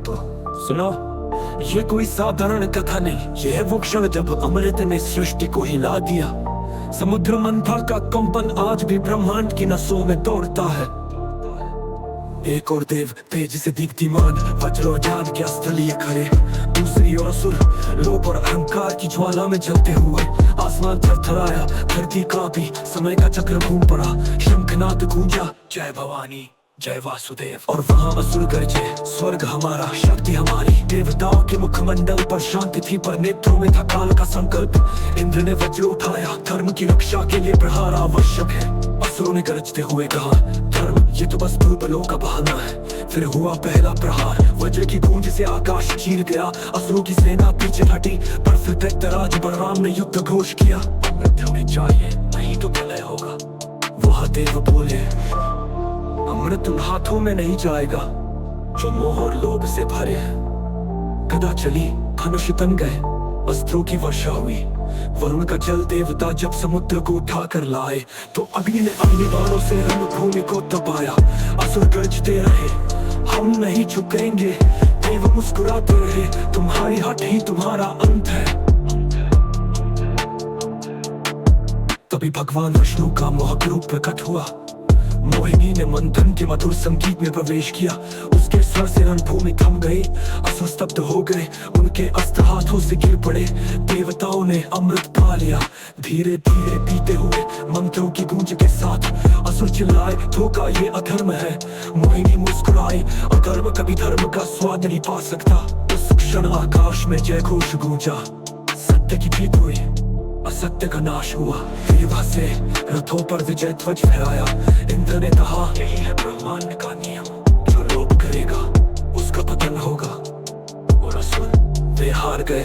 तो सुनो, ये कोई साधारण कथा नहीं, ये है वो क्षण जब अमृत ने सृष्टि को हिला दिया। समुद्र मंथन का कंपन आज भी ब्रह्मांड की नसों में दौड़ता है। एक और देव तेज से दीप्तिमान वज्रोजान के अस्त्र लिए खड़े, दूसरी ओर असुर लोभ और अहंकार की ज्वाला में जलते हुए। आसमान थरथराया, धरती कांपी, समय का चक्र घूम पड़ा, शंखनाद गूंजा, जय भवानी जय वासुदेव। और वहाँ असुर गरजे, स्वर्ग हमारा शक्ति हमारी। देवताओं के मुखमंडल पर शांति थी, पर नेत्रों में था काल का संकल्प। इंद्र ने वज्र उठाया, धर्म की रक्षा के लिए प्रहार आवश्यक है। असुरों ने गरजते हुए कहा, धर्म ये तो बस भूबलों का बहाना है। फिर हुआ पहला प्रहार, वज्र की गूंज से आकाश चीर गया। असुरों की सेना पीछे हटी, पर फिर दैत्यराज बलराम ने युद्ध घोष किया। मृत्यु में चाहिए, नहीं तो प्रलय होगा। वह देव बोले, अमृत उन हाथों में नहीं जाएगा जो मोह और लोभ से भरे हैं। गदा चली, धनुष तन गए, अस्त्रों की वर्षा हुई। वरुण का जल देवता जब समुद्र को उठा कर लाए, तो अग्नि ने अपनी बाणों से रणभूमि को दबाया। असुर गरजते रहे, हम नहीं झुकेंगे। देव मुस्कुराते रहे, तुम्हारी हट ही तुम्हारा अंत है। तभी भगवान विष्णु का मोहक रूप प्रकट हुआ। मोहिनी ने मंथन के मधुर संगीत में प्रवेश किया। उसके स्वर से रणभूमि थम गई, असुर स्तब्ध हो गए, उनके अस्त्र हाथों से गिर पड़े। देवताओं ने अमृत पा लिया, धीरे धीरे पीते हुए मंत्रों की गूंज के साथ। असुर चिल्लाए, धोखा ये अधर्म है। मोहिनी मुस्कुराई, अधर्म कभी धर्म का स्वाद नहीं पा सकता। उस क्षण आकाश में जय घोष गूंजा, सत्य की जीत हुई, असत्य का नाश हुआ। देव हंसे, रथों पर विजय ध्वज फहराया। इंद्र ने कहा, यही है ब्रह्मांड का नियम, जो लोभ करेगा उसका पतन होगा। और असुर वे हार गए,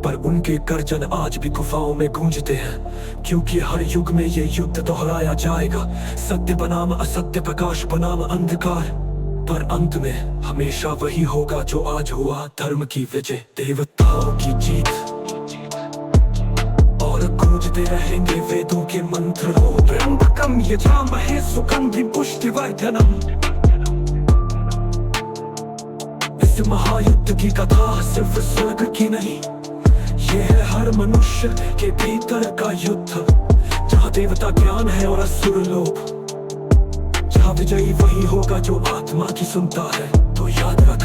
पर उनके गर्जन आज भी गुफाओं में गूंजते हैं, क्योंकि हर युग में ये युद्ध दोहराया जाएगा। सत्य बनाम असत्य, प्रकाश बनाम अंधकार, पर अंत में हमेशा वही होगा जो आज हुआ, धर्म की विजय, देवताओं की जीत। गूंजते रहेंगे वेदों के मंत्र, त्र्यंबकम यजामहे सुगंधिं पुष्टिवर्धनम्। इस महायुद्ध की कथा सिर्फ स्वर्ग की नहीं, ये है हर मनुष्य के भीतर का युद्ध, जहाँ देवता ज्ञान है और असुर लोभ। जहाँ विजयी वही होगा जो आत्मा की सुनता है। तो याद रख,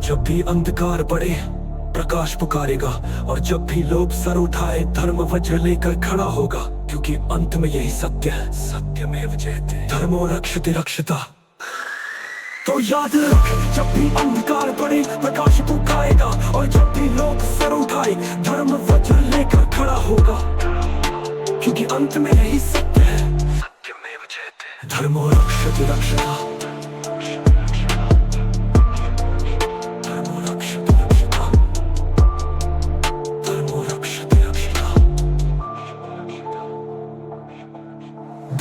जब भी अंधकार बढ़े प्रकाश पुकारेगा, और जब भी लोभ सर उठाए धर्म वज्र लेकर खड़ा होगा, क्योंकि अंत में यही सत्य है। सत्यमेव जयते, धर्मो रक्षते रक्षिता। तो याद रख, जब भी अंधकार बढ़े प्रकाश पुकारेगा, और जब भी लोभ सर उठाए धर्म वज्र लेकर खड़ा होगा, क्योंकि अंत में यही सत्य है। सत्यमेव जयते, धर्मो रक्षते रक्षिता।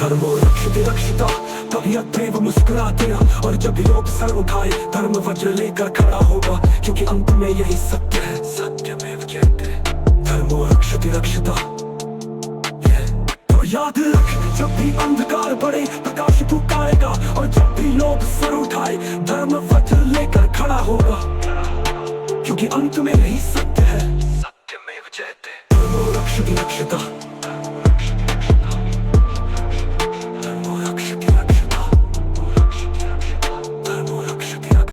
धर्मो रक्षते रक्षिता, तभी देव मुस्कुराते हैं, और जब भी लोग सर उठाए धर्म वज्र लेकर खड़ा होगा, क्योंकि अंत में यही सत्य है। सत्यमेव जयते, धर्मो रक्षते रक्षिता। तो याद रख, जब भी अंधकार बढ़े प्रकाश पुकारेगा, और जब भी लोग सर उठाए धर्म वज्र लेकर खड़ा होगा, क्योंकि अंत में यही सत्य है। सत्यमेव जयते, धर्मो रक्षते रक्षिता।